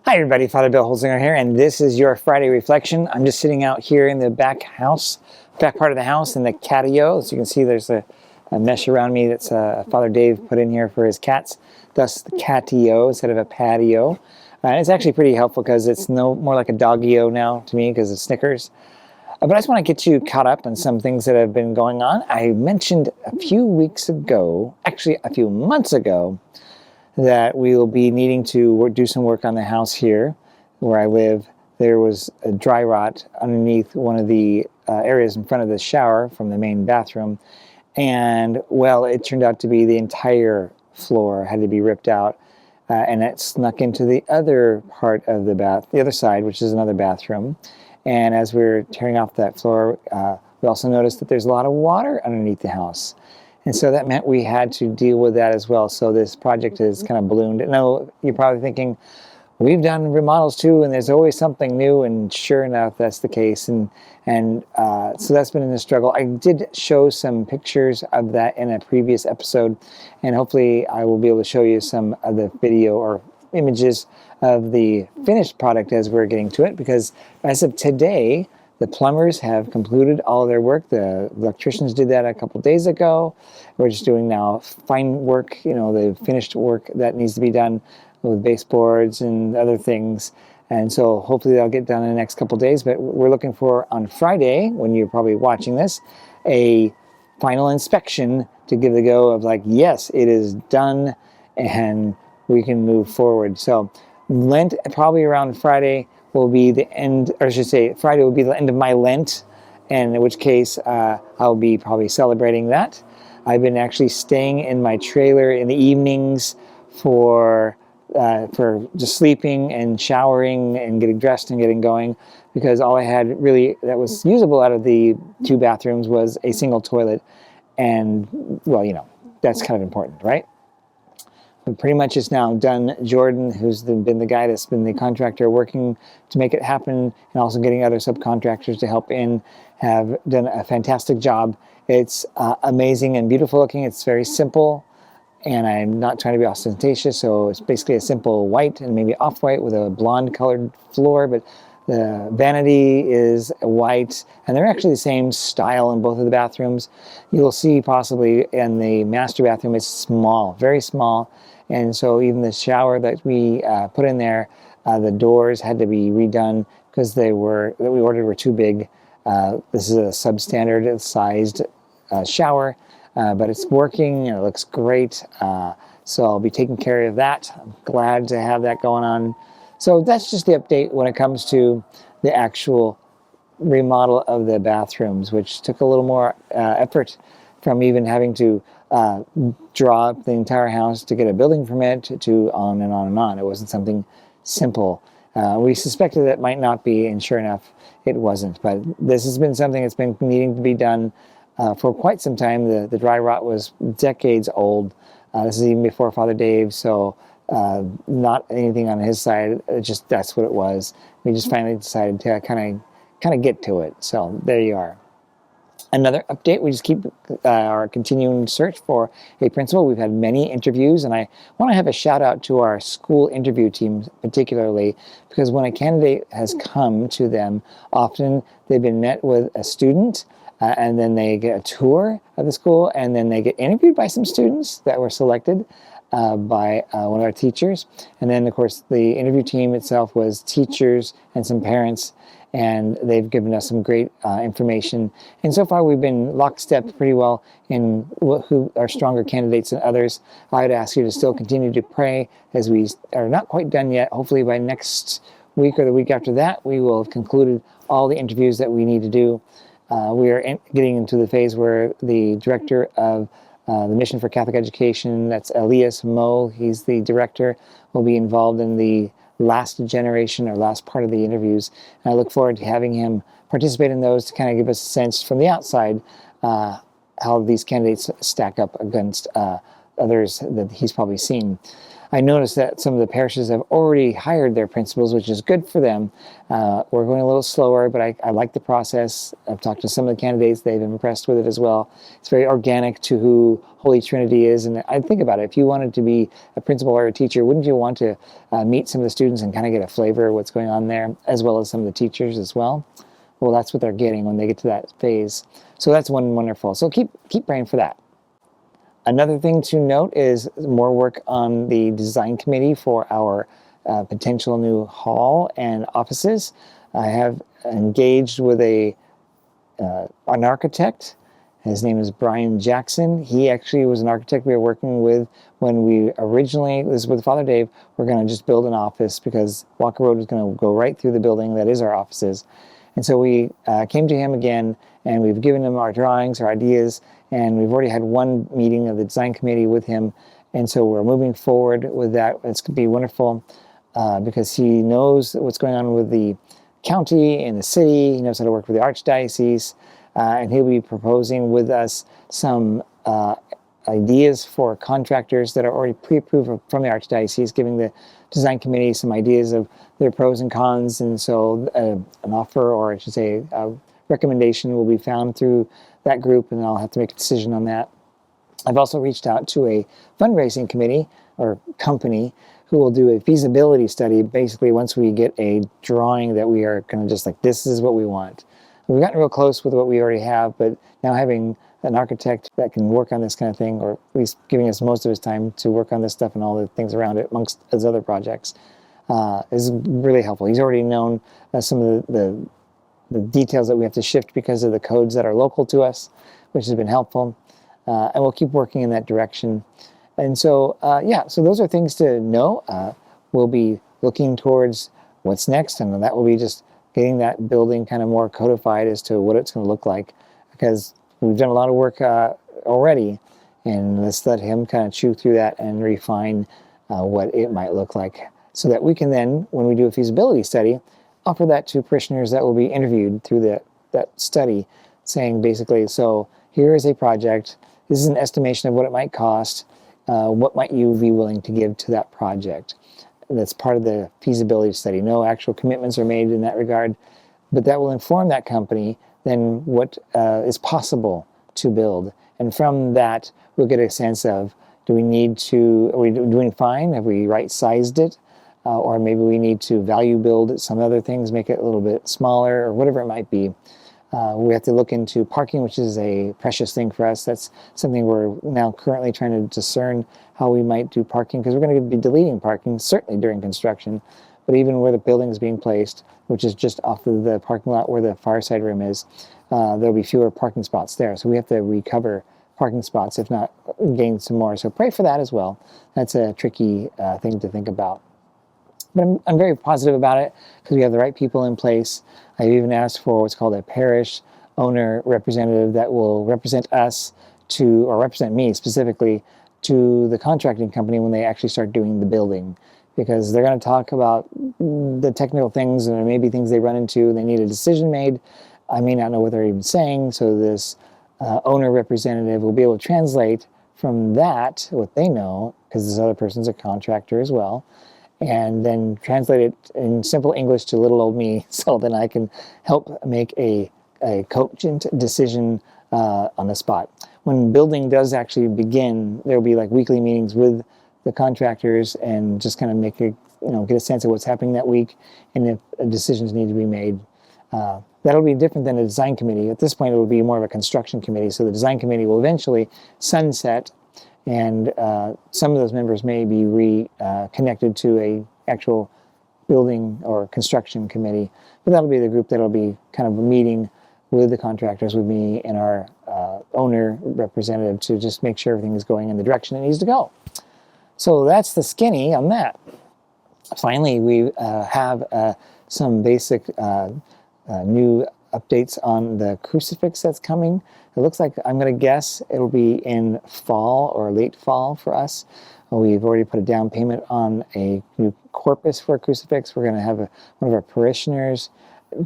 Hi everybody, Father Bill Holzinger here, and this is your Friday reflection. I'm just sitting out here in the back part of the house in the catio. As you can see, there's a mesh around me that's Father Dave put in here for his cats, thus the catio instead of a patio. And it's actually pretty helpful because it's no more like a doggy-o now to me because of Snickers. But I just want to get you caught up on some things that have been going on. I mentioned a few weeks ago, actually a few months ago, that we will be needing to do some work on the house here where I live. There was a dry rot underneath one of the areas in front of the shower from the main bathroom. And, well, it turned out to be the entire floor had to be ripped out. And it snuck into the other part of the other side, which is another bathroom. And as we were tearing off that floor, we also noticed that there's a lot of water underneath the house. And so that meant we had to deal with that as well. So this project has kind of ballooned. Now, you're probably thinking, we've done remodels too, and there's always something new, and sure enough, that's the case. And so that's been in the struggle. I did show some pictures of that in a previous episode, and hopefully I will be able to show you some of the video or images of the finished product as we're getting to it, because as of today, the plumbers have concluded all of their work. The electricians did that a couple days ago. We're just doing now fine work, the finished work that needs to be done with baseboards and other things. And so hopefully that'll get done in the next couple days. But we're looking for, on Friday, when you're probably watching this, a final inspection to give the go of like, yes, it is done and we can move forward. So Lent, probably around Friday, will be the end, or I should say Friday will be the end of my Lent, and in which case I'll be probably celebrating that. I've been actually staying in my trailer in the evenings for just sleeping and showering and getting dressed and getting going, because all I had really that was usable out of the two bathrooms was a single toilet, and well, that's kind of important, right? But pretty much it's now done. Jordan, who's been the guy that's been the contractor working to make it happen, and also getting other subcontractors to help in, have done a fantastic job. It's amazing and beautiful looking. It's very simple, and I'm not trying to be ostentatious, so it's basically a simple white and maybe off-white with a blonde colored floor, but the vanity is white, and they're actually the same style in both of the bathrooms. You'll see possibly in the master bathroom, it's small, very small, and so even the shower that we put in there, the doors had to be redone because that we ordered were too big. This is a substandard sized shower, but it's working and it looks great. So I'll be taking care of that. I'm glad to have that going on. So that's just the update when it comes to the actual remodel of the bathrooms, which took a little more effort from even having to draw up the entire house to get a building permit to on and on and on. It wasn't something simple. We suspected that might not be, and sure enough, it wasn't. But this has been something that's been needing to be done for quite some time. The dry rot was decades old. This is even before Father Dave, so not anything on his side. Just that's what it was. We just finally decided to kind of get to it. So there you are. Another update, we just keep our continuing search for a principal. We've had many interviews, and I want to have a shout out to our school interview team particularly, because when a candidate has come to them, often they've been met with a student, and then they get a tour of the school, and then they get interviewed by some students that were selected by one of our teachers. And then, of course, the interview team itself was teachers and some parents, and they've given us some great information. And so far, we've been lockstep pretty well in who are stronger candidates than others. I'd ask you to still continue to pray, as we are not quite done yet. Hopefully by next week or the week after that, we will have concluded all the interviews that we need to do. We are getting into the phase where the director of the Mission for Catholic Education, that's Elias Mo, he's the director, will be involved in the last generation or last part of the interviews. And I look forward to having him participate in those to kind of give us a sense from the outside how these candidates stack up against others that he's probably seen. I noticed that some of the parishes have already hired their principals, which is good for them. We're going a little slower, but I like the process. I've talked to some of the candidates. They've been impressed with it as well. It's very organic to who Holy Trinity is. And I think about it. If you wanted to be a principal or a teacher, wouldn't you want to meet some of the students and kind of get a flavor of what's going on there, as well as some of the teachers as well? Well, that's what they're getting when they get to that phase. So that's wonderful. So keep praying for that. Another thing to note is more work on the design committee for our potential new hall and offices. I have engaged with an architect. His name is Brian Jackson. He actually was an architect we were working with when we originally, this is with Father Dave, we're going to just build an office because Walker Road is going to go right through the building that is our offices. And so we came to him again, and we've given him our drawings, our ideas, and we've already had one meeting of the design committee with him. And so we're moving forward with that. It's going to be wonderful because he knows what's going on with the county and the city. He knows how to work with the archdiocese, and he'll be proposing with us some ideas for contractors that are already pre-approved from the archdiocese, giving the design committee some ideas of their pros and cons. And so an offer, or I should say a recommendation, will be found through that group, and I'll have to make a decision on that. I've also reached out to a fundraising committee or company who will do a feasibility study, basically once we get a drawing that we are kind of just like, this is what we want. We've gotten real close with what we already have, but now having an architect that can work on this kind of thing, or at least giving us most of his time to work on this stuff and all the things around it amongst his other projects, is really helpful. He's already known some of the details that we have to shift because of the codes that are local to us, which has been helpful. And we'll keep working in that direction. And so, so those are things to know. We'll be looking towards what's next, and that will be just getting that building kind of more codified as to what it's going to look like, because we've done a lot of work already, and let's let him kind of chew through that and refine what it might look like, so that we can then, when we do a feasibility study, offer that to parishioners that will be interviewed through that study, saying basically, so here is a project, this is an estimation of what it might cost, what might you be willing to give to that project? And that's part of the feasibility study. No actual commitments are made in that regard, but that will inform that company then what is possible to build. And from that, we'll get a sense of, are we doing fine? Have we right-sized it? Or maybe we need to value build some other things, make it a little bit smaller, or whatever it might be. We have to look into parking, which is a precious thing for us. That's something we're now currently trying to discern how we might do parking, because we're going to be deleting parking, certainly during construction, but even where the building is being placed, which is just off of the parking lot where the fireside room is, there'll be fewer parking spots there. So we have to recover parking spots, if not gain some more. So pray for that as well. That's a tricky thing to think about. But I'm very positive about it because we have the right people in place. I've even asked for what's called a parish owner representative that will represent us or represent me specifically, to the contracting company when they actually start doing the building. Because they're going to talk about the technical things, and there may be things they run into, they need a decision made. I may not know what they're even saying, so this owner representative will be able to translate from that what they know, because this other person's a contractor as well, and then translate it in simple English to little old me, so then I can help make a cogent decision on the spot. When building does actually begin, there will be like weekly meetings with the contractors and just kind of get a sense of what's happening that week, and if decisions need to be made. That'll be different than a design committee. At this point, it will be more of a construction committee. So the design committee will eventually sunset, and some of those members may be reconnected to a actual building or construction committee. But that'll be the group that'll be kind of meeting with the contractors, with me and our owner representative, to just make sure everything is going in the direction it needs to go. So that's the skinny on that. Finally, we have some basic new updates on the crucifix that's coming. It looks like, I'm going to guess, it'll be in fall or late fall for us. We've already put a down payment on a new corpus for a crucifix. We're going to have one of our parishioners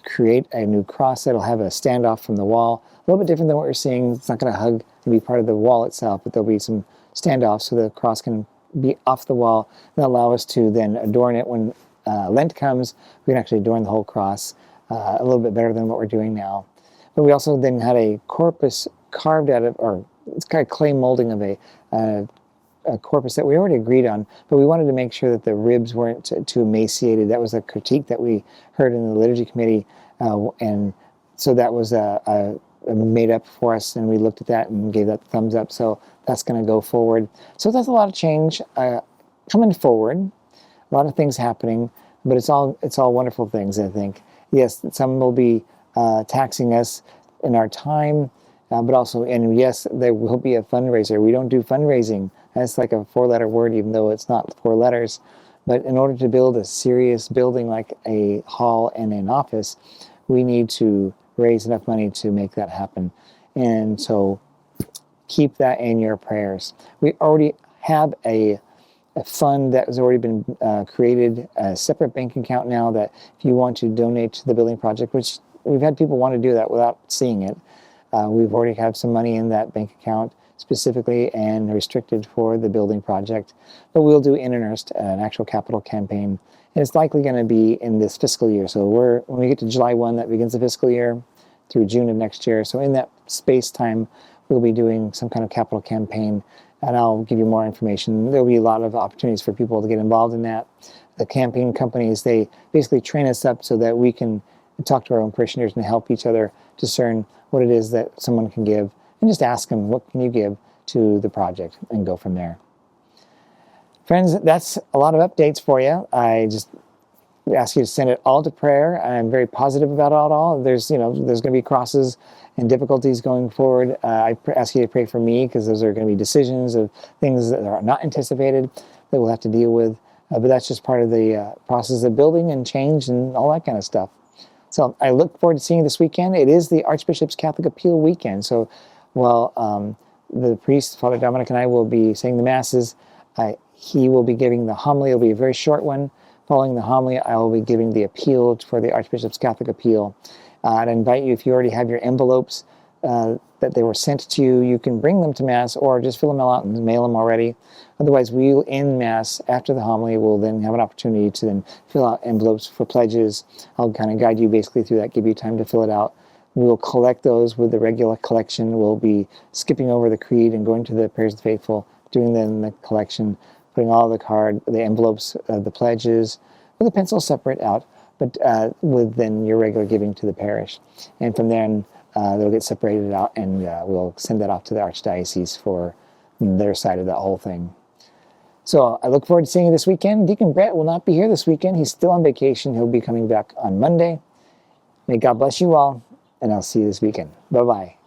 create a new cross that'll have a standoff from the wall. A little bit different than what we're seeing. It's not going to hug and be part of the wall itself, but there'll be some standoffs so the cross can be off the wall and allow us to then adorn it when Lent comes. We can actually adorn the whole cross a little bit better than what we're doing now. But we also then had a corpus carved out of, or it's kind of clay molding of a corpus that we already agreed on, but we wanted to make sure that the ribs weren't too emaciated. That was a critique that we heard in the liturgy committee, and so that was made up for us, and we looked at that and gave that thumbs up. So that's going to go forward. So that's a lot of change coming forward, a lot of things happening, but it's all wonderful things, I think. Yes, some will be taxing us in our time, but also, and yes, there will be a fundraiser. We don't do fundraising. That's like a 4-letter word, even though it's not 4 letters. But in order to build a serious building like a hall and an office, we need to raise enough money to make that happen. And so keep that in your prayers. We already have a fund that has already been created, a separate bank account now that if you want to donate to the building project, which we've had people want to do that without seeing it, we've already have some money in that bank account specifically and restricted for the building project. But we'll do in earnest an actual capital campaign. And it's likely going to be in this fiscal year. So when we get to July 1, that begins the fiscal year through June of next year. So in that space time, we'll be doing some kind of capital campaign, and I'll give you more information. There'll be a lot of opportunities for people to get involved in that. The campaign companies, they basically train us up so that we can talk to our own parishioners and help each other discern what it is that someone can give, and just ask them, what can you give to the project, and go from there. Friends, that's a lot of updates for you. I just ask you to send it all to prayer. I'm very positive about it all. There's going to be crosses and difficulties going forward. I ask you to pray for me, because those are going to be decisions of things that are not anticipated that we'll have to deal with. But that's just part of the process of building and change and all that kind of stuff. So I look forward to seeing you this weekend. It is the Archbishop's Catholic Appeal weekend. So while the priest, Father Dominic, and I will be saying the Masses, he will be giving the homily. It'll be a very short one. Following the homily, I will be giving the appeal for the Archbishop's Catholic Appeal. I'd invite you, if you already have your envelopes that they were sent to you, you can bring them to Mass or just fill them all out and mail them already. Otherwise, we'll in Mass after the homily, we'll then have an opportunity to then fill out envelopes for pledges. I'll kind of guide you basically through that, give you time to fill it out. We'll collect those with the regular collection. We'll be skipping over the creed and going to the prayers of the faithful, doing then the collection, putting all the envelopes, the pledges, with the pencil separate out, but with then your regular giving to the parish. And from there, they'll get separated out, and we'll send that off to the Archdiocese for their side of that whole thing. So I look forward to seeing you this weekend. Deacon Brett will not be here this weekend. He's still on vacation. He'll be coming back on Monday. May God bless you all, and I'll see you this weekend. Bye-bye.